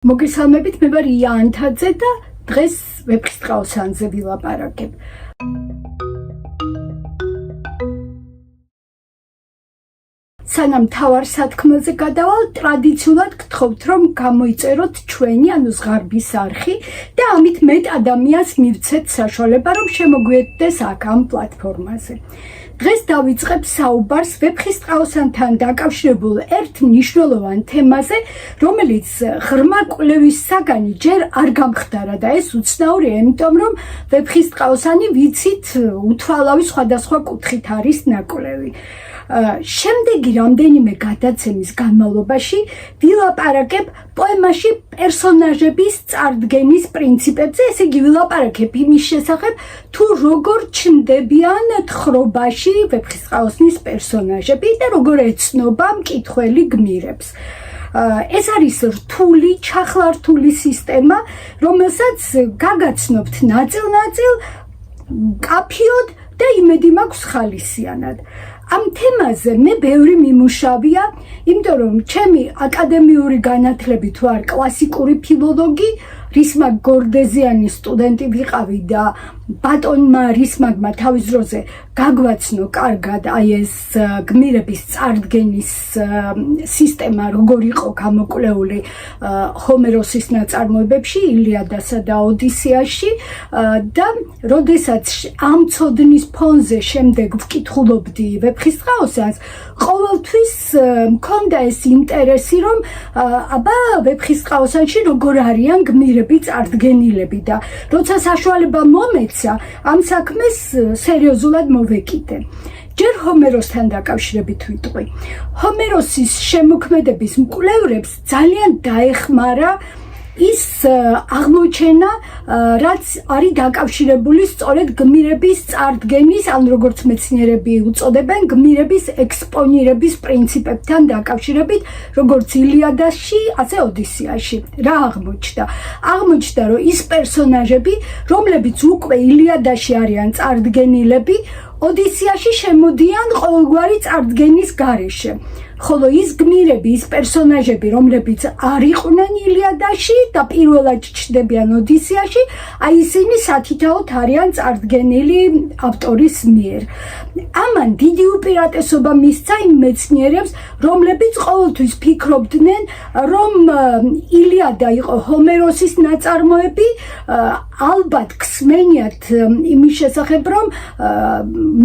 მოგესალმებით, მე ვარ ია ანთაძე და დღეს ვეფხისტყაოსანზე ვილაპარაკებ. სანამ თავარ სათქმელზე გადავალ, ტრადიციულად გთხოვთ, რომ გამოიწეროთ ჩვენი, ანუ ზღარბის არხი და ამით მეტ ადამიანს მივცეთ საშუალება, რომ შემოგვიერთდეს აქ ამ პლატფორმაზე. დღეს დავიწყებ საუბარს ვეფხისტყაოსანთან დაკავშირებულ ერთ მნიშვნელოვან თემაზე, რომელიც ღრმა კვლევის საგანი ჯერ არ გამხდარა და ეს უცნაურია, იმიტომ რომ ვეფხისტყაოსანი ვიცით უთვალავი სხვადასხვა კუთხით არის ნაკვლევი. შემდეგი რამდენიმე გადაცემის განმავლობაში ვილაპარაკებ პოემაში პერსონაჟების წარდგენის პრინციპებზე, ესე იგი ვილაპარაკებ იმის შესახებ, თუ როგორ ჩნდებიან თხრობაში ვეფხისტყაოსნის პერსონაჟები და როგორ ეცნობა მკითხველი გმირებს. ეს არის რთული, ჩახლართული სისტემა, რომელსაც გაგაცნობთ ნაწილ-ნაწილ, კაფიოდ და იმედი მაქვს ხალისიანად. ამ თემაზე მე ბევრი მიმუშავია, იმიტომ რომ ჩემი აკადემიური განათლებით ვარ კლასიკური ფილოლოგი, რისმაგ გორდეზიანის სტუდენტი ვიყავი და ბატონმა რისმაგმა თავის დროზე გაგვაცნო კარგად აი ეს გმირების წარდგენის სისტემა, როგორ იყო გამოკვლეული ჰომეროსის ნაწარმოებებში, ილიადასა და ოდისეაში და როდესაც ამ ცოდნის ფონზე შემდეგ ვკითხულობდი ვეფხისტყაოსანს, ყოველთვის მქონდა ეს ინტერესი, რომ აბა ვეფხისტყაოსანში როგორ არიან გმირები წარდგენილები და როცა საშუალება მომეცა, ამ საქმეს სერიოზულად მოვეკიდე. ჯერ ჰომეროსთან დაკავშირებით ვიტყვი. ჰომეროსის შემოქმედების მკვლევრებს ძალიან დაეხმარა ის აღმოჩენა, რაც არის დაკავშირებული სწორედ გმირების წარდგენის, ან როგორც მეცნიერები უწოდებენ, გმირების ექსპონირების პრინციპებთან დაკავშირებით, როგორც ილიადაში, ასე ოდისეაში. რა აღმოჩნდა? აღმოჩნდა, რომ ის პერსონაჟები, რომლებიც უკვე ილიადაში არიან წარდგენილები, ოდისეაში შემოდიან ყოველგვარი წარდგენის გარეშე. ხოლო ის გმირები, ის პერსონაჟები, რომლებიც არ იყვნენ ილიადაში და პირველად ჩნდებიან ოდისეაში, აი ისინი სათითაოდ არიან წარდგენილი ავტორის მიერ. ამან დიდი უპირატესობა მისცა იმ მეცნიერებს, რომლებიც ყოველთვის ფიქრობდნენ, რომ ილიადა იყო ჰომეროსის ნაწარმოები, ალბათ ქსმენიათ იმის შესახებ, რომ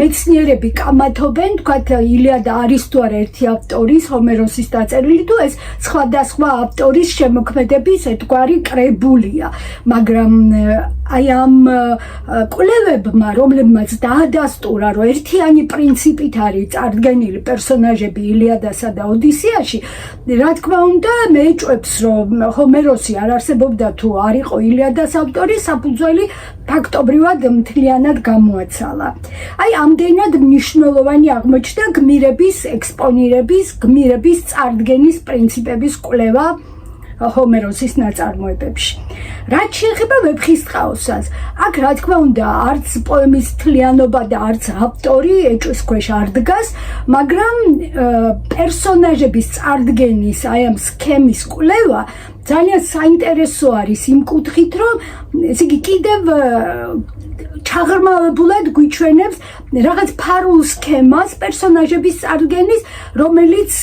მეცნიერები კამათობენ, თქვათ ილიადა არის თუ არა ერთი ავტორის ჰომეროსის დაწერილი, თუ ეს სხვადასხვა ავტორის შემოქმედების ერთგვარი კრებულია, მაგრამ აი ამ კვლევებმა, რომლებმაც დაადასტურა, რომ ერთიანი პრინციპით არის წარდგენილი პერსონაჟები ილიადასა და ოდისეაში, რა თქმა უნდა, მეეჭვებს, რომ ჰომეროსი არ არსებობდა თუ არ იყო ილიადას ავტორი, საფუძველი ფაქტობრივად მთლიანად გამოაცალა. აი ამდენად მნიშვნელოვანი აღმოჩნდა გმირების ექსპონირების, გმირების წარდგენის პრინციპების კვლევა ჰომეროსის ნაწარმოებებში. რაც შეეხება ვეფხისტყაოსანს, აქ რა თქმა უნდა, არც პოემის მთლიანობა და არც ავტორი ეჭვის ქვეშ არ დგას, მაგრამ პერსონაჟების წარდგენის აი ამ სქემის კვლევა ძალიან საინტერესო არის იმ კუთხით, რომ ესე იგი კიდევ ჩაღრმავებულად გვიჩვენებს რაღაც ფარულ სქემას პერსონაჟების წარდგენის, რომელიც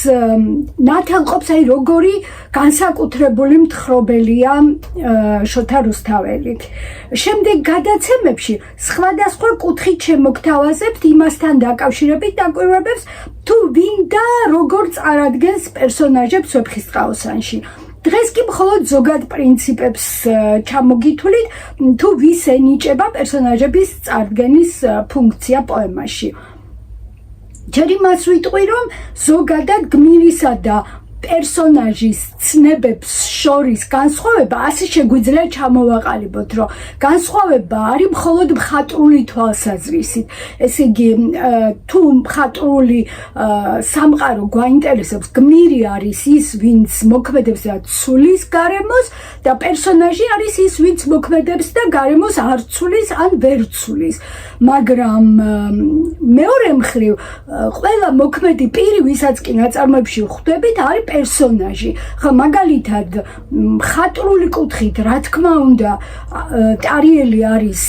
ნათელყოფს აი როგორი განსაკუთრებული მთხრობელია შოთა რუსთაველი. შემდეგ გადაცემებში სხვადასხვა კუთხით შემოგთავაზებთ იმასთან დაკავშირებით დაკვირვებებს, თუ ვინ და როგორ წარადგენს პერსონაჟებს ვეფხისტყაოსანში. დღეს კი მხოლოდ ზოგად პრინციპებს ჩამოგითვლით, თუ ვის ენიჭება პერსონაჟების წარდგენის ფუნქცია პოემაში. ჯერ იმას ვიტყვი, რომ ზოგადად გმირისა და პერსონაჟის ცნებებს შორის განსხვავება ასე შეგვიძლია ჩამოვაყალიბოთ, რომ განსხვავება არის მხოლოდ მხატვრული თვალსაზრისით. ესე იგი, თუ მხატვრული სამყარო გვაინტერესებს, გმირი არის ის, ვინც მოქმედებს და ცulis გარემოს და პერსონაჟი არის ის, ვინც მოქმედებს და გარემოს არ ცulis ან ვერ ცulis. მაგრამ მეორე მხრივ, ყველა მოქმედი პირი, ვისაც კი ნაწარმოებში ხვდებით, არის პერსონაჟი. ხა მაგალითად ხატრული კუთხით, რა თქმა უნდა, ტარიელი არის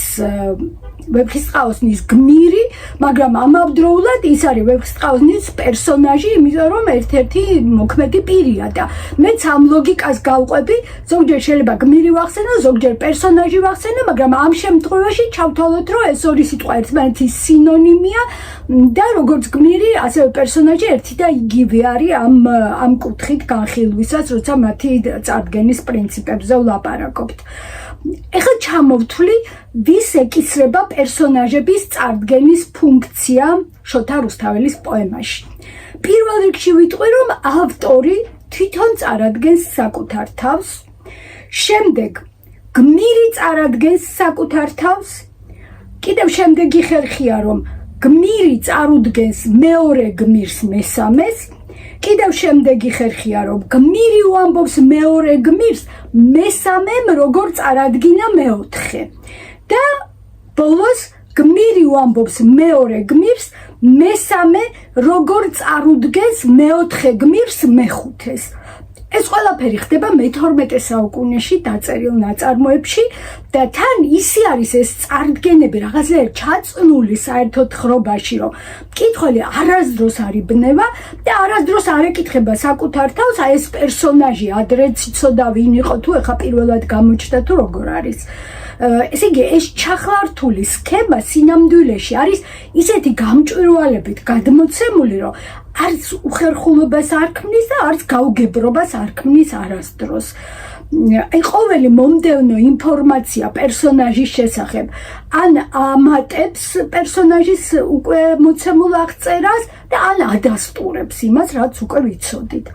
ვეფხისტყაოსნის გმირი, მაგრამ ამავდროულად ის არის ვეფხისტყაოსნის პერსონაჟი, იმიტომ რომ ერთ-ერთი მოქმედი პირია და მეც ამ ლოგიკას გავყვები, ზოგჯერ შეიძლება გმირი ვახსენო, ზოგჯერ პერსონაჟი ვახსენო, მაგრამ ამ შემთხვევაში ჩავთვალოთ, რომ ეს ორი სიტყვა ერთმანეთის სინონიმია და როგორც გმირი, ასევე პერსონაჟი ერთი და იგივე არის ამ კუთხით განხილვისას, როცა მათი წარდგენის პრინციპებზე ვლაპარაკობთ. ეხლა ჩამოვთვლი, ვის ეკისრება პერსონაჟების წარდგენის ფუნქცია შოთა რუსთაველის პოემაში. პირველ რიგში ვიტყვი, რომ ავტორი თვითონ წარადგენს საკუთარ თავს, შემდეგ გმირი წარადგენს საკუთარ თავს, კიდევ შემდეგი ხერხია, რომ გმირი წარუდგენს მეორე გმირს მესამეს, კიდევ შემდეგი ხერხია, რომ გმირი უამბობს მეორე გმირს მესამემ როგორ წარადგინა მეოთხე და ბოლოს გმირი უამბობს მეორე გმირს მესამე როგორ წარუდგენს მეოთხე გმირს მეხუთეს. ეს ყველაფერი ხდება მე-12 საუკუნეში დაწერილ ნაწარმოებში და თან ისი არის ეს წარდგენები რაღაცნაირად ჩაწნული საერთოდ ხრობაში, რომ მკითხველი არასდროს არ იბნევა და არასდროს არ ეკითხება საკუთარ თავს, აი ეს პერსონაჟი ადრეც იცოდა ვინ იყო, თუ ეხა პირველად გამოჩნდა თუ როგორ არის. ესე იგი, ეს ჩახლართული სქემა სინამდვილეში არის ისეთი გამჭვირვალებით გადმოცემული, რომ არც უხერხულობას არ ქმნის და არც გაუგებრობას არ ქმნის არასდროს. აი ყოველი მომდევნო ინფორმაცია პერსონაჟის შესახებ ან ამატებს პერსონაჟის უკვე მოცემულ აღწერას და ან ადასტურებს იმას, რაც უკვე ვიცოდით.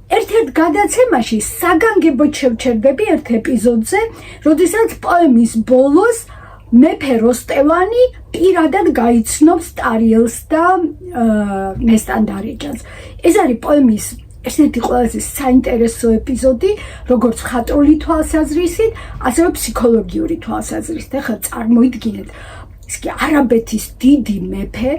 ერთ-ერთ გადაცემაში საგანგებოდ შევჩერდები ერთ ეპიზოდზე, როდესაც პოემის ბოლოს მეფე როსტევანი პირადად გაიცნობს ტარიელს და ნესტან დარეჯანს. ეს არის პოემის ერთ-ერთი ყველაზე საინტერესო ეპიზოდი, როგორც მხატვრული თვალსაზრისით, ასევე ფსიქოლოგიური თვალსაზრისით. ახლა წარმოიდგინეთ, ის კი არაბეთის დიდი მეფე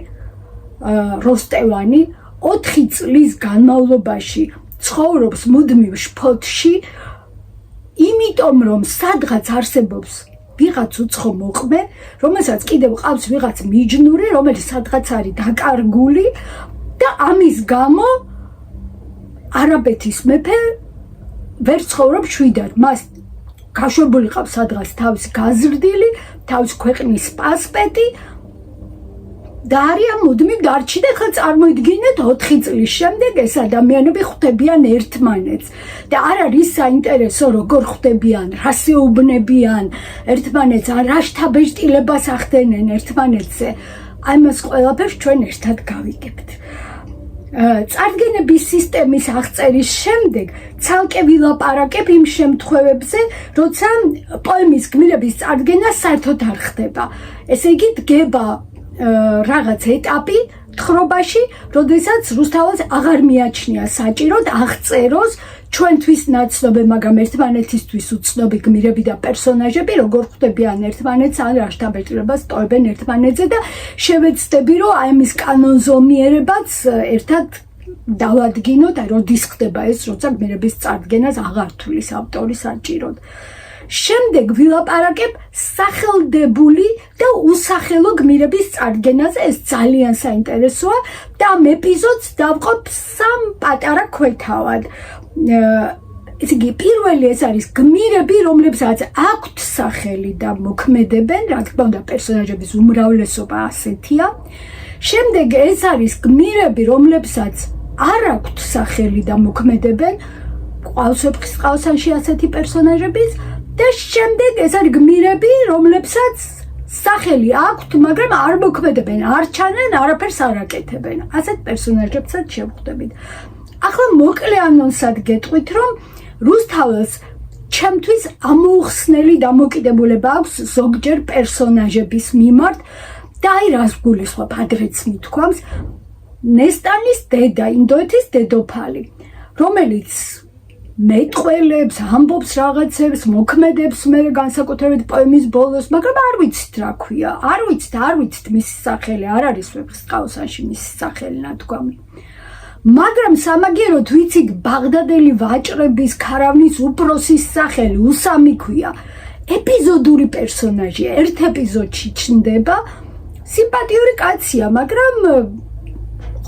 როსტევანი 4 წლის განმავლობაში ცხოვრობს მუდმივ შფოთში, იმიტომ რომ სადღაც არსებობს ვიღაც უცხო მოყმე, რომელსაც კიდევ ყავს ვიღაც მიჯნური, რომელიც სადღაც არის დაკარგული და ამის გამო არაბეთის მეფე ვერ ცხოვრობს შვიდად. მას გაშვებული ყავს სადღაც თავისი გაზრდილი, თავისი ქვეყნის პასპორტი და არიან მუდმივ დარჩი და ხა წარმოიდგინეთ 4 წლის შემდეგ ეს ადამიანები ხვდებიან ერთმანეთს და არ არის საინტერესო როგორ ხვდებიან, რას ეუბნებიან ერთმანეთს, რა შთაბეჭდილებას ახდენენ ერთმანეთზე. აი მას ყველაფერს ჩვენ ერთად გავიგებთ. წარდგენების სისტემის აღწერის შემდეგ ცალკე ვილაპარაკებ იმ შემთხვევებზე, როცა პოემის გმირების წარდგენა საერთოდ არ ხდება. ესე იგი დგება რაღაც ეტაპი თხრობაში, როდესაც რუსთაველს აღარ მიაჩნია საჭიროდ აღწეროს ჩვენთვის ნაცნობი, მაგრამ ერთმანეთისთვის უცნობი გმირები და პერსონაჟები, როგორ ხვდებიან ერთმანეთს, ან რა შთაბეჭდილებას ტოვებენ ერთმანეთზე და შევეცდები, რომ აი ამის კანონზომიერებაც ერთად დავადგინოთ, აი როდის ხდება ეს, როცა გმირების წარდგენას აღარ თვლის ავტორი საჭიროდ. შემდეგ ვილაპარაკებ სახელდებული და usახელო გმირების წარდგენაზე, ეს ძალიან საინტერესოა და ამ ეპიზოდს დავყოფ 3 პატარა ქვეთავად. ესე იგი, პირველი ეს არის გმირები, რომლებსაც აქვთ სახელი და მოქმედებენ, რა თქმა უნდა, პერსონაჟების უმრავლესობა ასეთია. შემდეგ ეს არის გმირები, რომლებსაც არ აქვთ სახელი და მოქმედებენ, ყავს ვეფხისტყაოსანში ასეთი პერსონაჟების და შემდეგ ეს არის გმირები, რომლებსაც სახელი აქვთ, მაგრამ არ მოქმედებენ, არ ჩანენ, არაფერს არ აკეთებენ. ასეთ პერსონაჟებსაც შევხვდებით. ახლა მოკლე ანონსად გეტყვით, რომ რუსთაველს ჩემთვის ამოუხსნელი დამოკიდებულება აქვს ზოგჯერ პერსონაჟების მიმართ და აი რას გულისხმობ, ადრეც მithქვამს, ნესტანის დედა, ინდოეთის დედოფალი, რომელიც მეტყველებს, ამბობს რაღაცებს, მოქმედებს მე განსაკუთრებით პოემის ბოლოს, მაგრამ არ ვიცით რა ქვია, არ ვიცით მისი სახელი, არ არის ვეფხისტყაოსანში მისი სახელი ნათქვამი. მაგრამ სამაგიეროდ ვიცით ბაღდადელი ვაჭრების ქარავნის უფროსის სახელი უსამი ქვია. ეპიზოდური პერსონაჟი ერთ ეპიზოდში ჩნდება, სიმპათიური კაცია, მაგრამ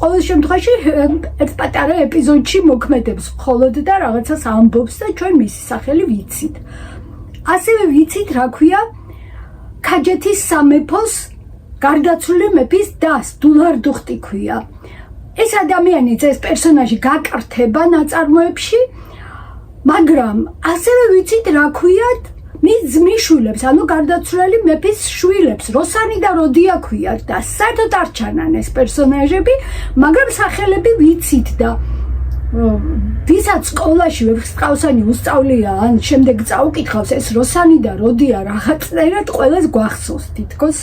ყოველ შემთხვევაში ერთ პატარა ეპიზოდში მოქმედებს მხოლოდ და რაღაცას ამბობს და ჩვენ მისი სახელი ვიცით. ასევე ვიცით რა ქვია ქაჯეთის სამეფოს გარდაცვლილი მეფის დას დულარდუხტი ქვია. ეს ადამიანიც ეს პერსონაჟი გაკრთება ნაწარმოებში, მაგრამ ასევე ვიცით რა ქვიათ მის ძმისშვილებს, ანუ გარდაცვლილი მეფის შვილებს, როსანი და როდია ქვიათ და საერთოდ არ ჩანან ეს პერსონაჟები, მაგრამ სახელები ვიცით და ვისაც სკოლაში ვეფხისტყაოსანი უსწავლია, ან შემდეგ წაუკითხავს ეს როსანი და როდია რაღაცნაირად ყველას გვახსოვს. თითქოს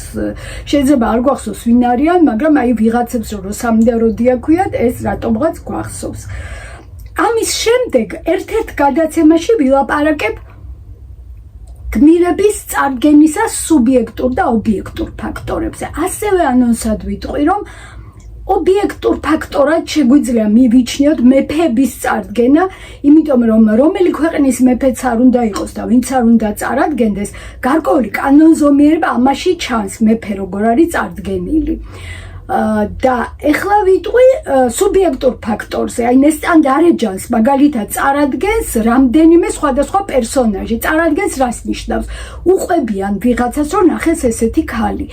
შეიძლება არ გვახსოვს ვინ არიან, მაგრამ აი ვიღაცებს რომ როსანი და როდია ქვიათ, ეს რატომღაც გვახსოვს. ამის შემდეგ ერთ-ერთ გადაცემაში ვილაპარაკებ გმირების წარდგენისა სუბიექტურ და ობიექტურ ფაქტორებზე. ასევე ანონსად ვიტყვი, რომ ობიექტურ ფაქტორად შეგვიძლია მივიჩნიოთ მეფეების წარდგენა, იმიტომ რომ რომელი ქვეყნის მეფეც არ უნდა იყოს და ვინც არ უნდა წარადგენდეს, გარკვეული კანონზომიერება ამაში ჩანს მეფე როგორ არის წარდგენილი. და ეხლა ვიტყვი სუბიექტურ ფაქტორზე, აი ნესტან დარეჯანს მაგალითად წარადგენს რამდენიმე სხვადასხვა პერსონაჟი, წარადგენს რას ნიშნავს? უყვებიან ვიღაცას რომ ნახეს ესეთი ქალი.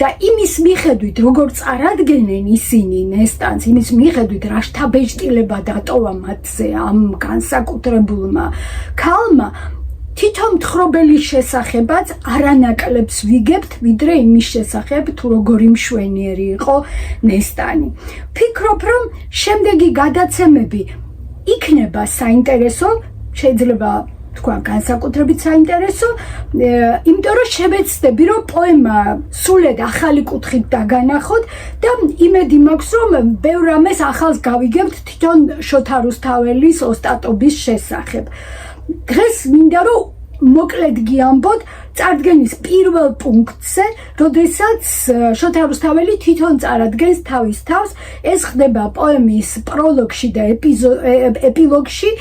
და იმის მიხედვით როგორ წარადგენენ ისინი ნესტანს, იმის მიხედვით რა შთაბეჭდილება დატოვა მათზე ამ განსაკუთრებულმა ქალმა, თვითონ მთხრობელის შესახებაც არანაკლებს ვიგებთ, ვიდრე იმის შესახებ, თუ როგორი მშვენიერი იყო ნესტანი. ვფიქრობ, რომ შემდეგი გადაცემები იქნება საინტერესო, შეიძლება თქვა განსაკუთრებით საინტერესო, იმიტომ რომ შევეცდები, რომ პოემა სულედ ახალი კუთხით დაგანახოთ და იმედი მაქვს, რომ ბევრ რამეს ახალს გავიგებთ თვითონ შოთა რუსთაველის ოსტატობის შესახებ. დღეს მინდა რომ მოკლედ გიამბოთ წარდგენის პირველ პუნქტზე, როდესაც შოთა რუსთაველი თვითონ წარადგენს თავის თავს, ეს ხდება პოემის პროლოგში და ეპილოგში.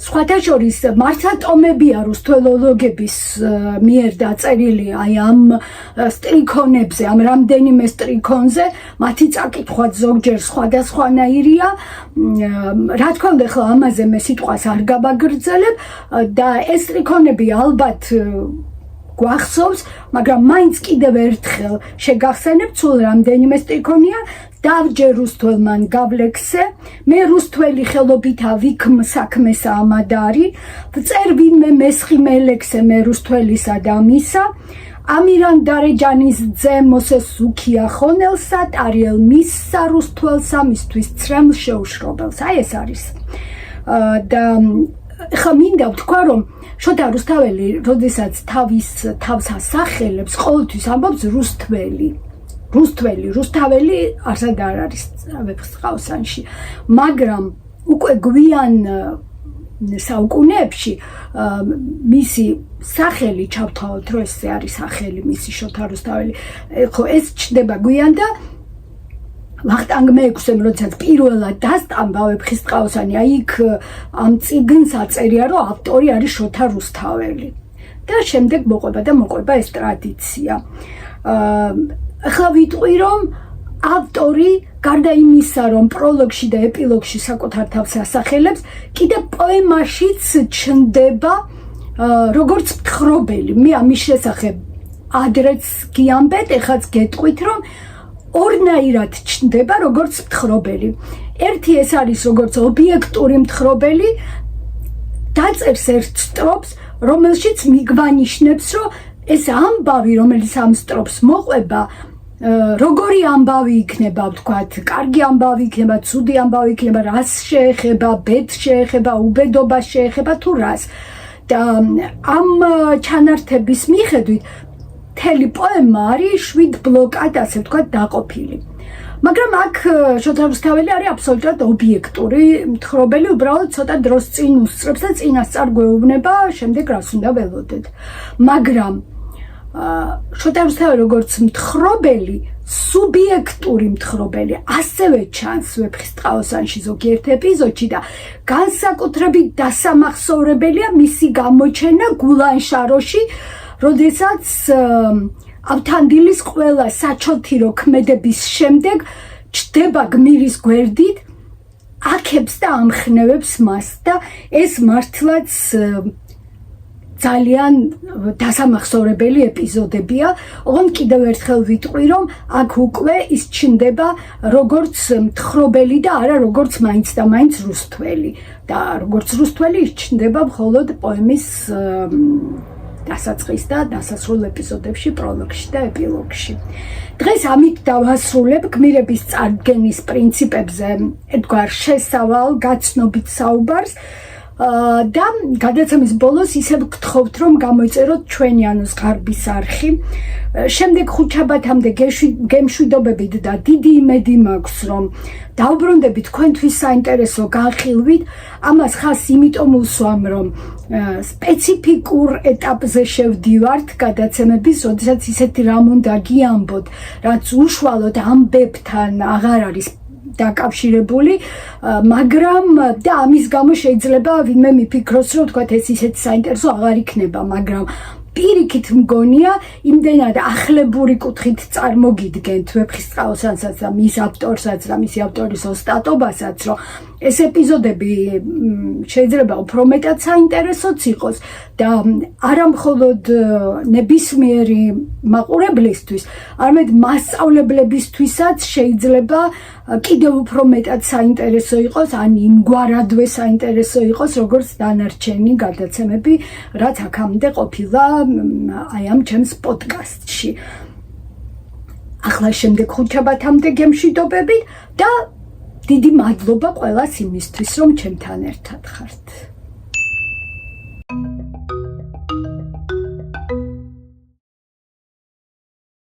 სხვათა შორის მართა ტომებია რუსთველოლოგების მიერ დაწერილი აი ამ სტრიქონებზე, ამ რამდენიმე სტრიქონზე, მათი წაკითხვაც ზოგჯერ სხვადასხვანაირია. რა თქმა უნდა, ახლა ამაზე მე სიტყვას არ გავაგრძელებ და ეს სტრიქონები ალბათ გვახსოვს, მაგრამ მაინც კიდევ ერთხელ შეგახსენებ, სულ რამდენიმე სტრიქონია. დავჯერ რუსთველმან გავლექსე, მე რუსთველი ხელობითა ვიქმ საქმესა ამადარი, ვწერ ვინმე მესხიმე ლექსე მე რუსთველისა და მისა, ამირან დარეჯანის ძე მოსეს უქია ხონელსა, ტარიელ მისსა რუსთველსა, მისთვის ცრემლ შეუშრობელს. აი ეს არის. და ხა მინდა ვთქვა, რომ შოთა რუსთაველი, როდესაც თავის თავს ასახელებს, ყოველთვის ამბობს რუსთველი. რუსთაველი არსად არ არის ვეფხისტყაოსანში, მაგრამ უკვე გვიან საუკუნეებში მისი სახელი ჩავთავოთ, რომ ეს არის სახელი მისი შოთა რუსთაველი. ხო ეს ჩნდება გვიან და ვახტანგ მეექვსემ როდესაც პირველად დასტამბა ვეფხისტყაოსანი, აი იქ ამ წიგნს აწერია, რომ ავტორი არის შოთა რუსთაველი. და შემდეგ მოყვება ეს ტრადიცია. ახლა ვიტყვი, რომ ავტორი გარდა იმისა, რომ პროლოგში და ეპილოგში საკუთარ თავს ასახელებს, კიდევ პოემაშიც ჩნდება როგორც მთხრობელი. მე ამის შესახებ ადრეც გიამბეთ, ეხლაც გეტყვით, რომ ორნაირად ჩნდება როგორც მთხრობელი. ერთი ეს არის როგორც ობიექტური მთხრობელი, დაწერს ერთ სტროფს, რომელშიც მიგვანიშნებს, რომ ეს ამბავი, რომელიც ამ სტროფს მოყვება, როგორი ამბავი იქნება, ვთქვათ, კარგი ამბავი იქნება, ცუდი ამბავი იქნება, რას შეეხება, ბედს შეეხება, უბედობას შეეხება თუ რას. და ამ ჩანართების მიხედვით მთელი პოემა არის 7 ბლოკად, ასე ვთქვათ, დაყოფილი. მაგრამ აქ შოთა რუსთაველი არის აბსოლუტურად ობიექტური მთხრობელი, უბრალოდ ცოტა დროს წინ უსწრებს და წინასწარ გვეუბნება, შემდეგ რას უნდა ველოდეთ. მაგრამ შოთა რუსთაველი როგორც მთხრობელი, სუბიექტური მთხრობელი, ასევე ჩანს ვეფხისტყაოსანში ზოგიერთ ეპიზოდში და განსაკუთრებით დასამახსოვრებელია მისი გამოჩენა გულანშაროში, როდესაც ავთანდილის ყველა საჩოთირო ქმედების შემდეგ ჩდება გმირის გვერდით, აქებს და ამხნევებს მას და ეს მართლაც ძალიან დასამახსოვრებელი ეპიზოდებია. ოღონდ კიდევ ერთხელ ვიტყვი, რომ აქ უკვე ის ჩნდება როგორც მთხრობელი და არა როგორც მაინც და მაინც რუსთველი. და როგორც რუსთველი ის ჩნდება მხოლოდ პოემის დასაწყის და დასასრულ ეპიზოდებში, პროლოგში და ეპილოგში. დღეს ამით დავასრულებ გმირების წარდგენის პრინციპებზე ერთგვარ შესავალ გაცნობით საუბარს. და გადაცემის ბოლოს ისევ გთხოვთ, რომ გამოიწეროთ ჩვენი ანუს ღარბის არხი. შემდეგ ხუთშაბათამდე გემშვიდობებით და დიდი იმედი მაქვს, რომ დავბრუნდებით თქვენთვის საინტერესო განხილვით. ამას ხას იმიტომ უსვამ, რომ სპეციფიკურ ეტაპზე შევდივართ გადაცემების, როდესაც ისეთი რამ უნდა გიამბოთ, რაც უშუალოდ ამბებთან აღარ არის დაკავშირებული, მაგრამ და ამის გამო შეიძლება ვინმე მიფიქროს, რომ თქვათ ეს ისეთი საინტერესო აღარ იქნება, მაგრამ პირიქით მგონია, იმდენად ახლებური კუთხით წარმოგიდგენთ ვეფხისტყაოსანსაც და მის ავტორსაც და მისი ავტორის ოსტატობასაც, რომ ეს ეპიზოდები შეიძლება უფრო მეტად საინტერესოც იყოს და არა მხოლოდ ნებისმიერი მაყურებლისთვის, არამედ მასწავლებლებისთვისაც შეიძლება კიდევ უფრო მეტად საინტერესო იყოს, ან იმგვარადვე საინტერესო იყოს, როგორც დანარჩენი გადაცემები, რაც აქამდე ყოფილა აი ამ ჩემს პოდკასტში. ახლა შემდეგ ხუთშაბათამდე გემშვიდობებით და დიდი მადლობა ყველას იმისთვის, რომ ჩემთან ერთად ხართ.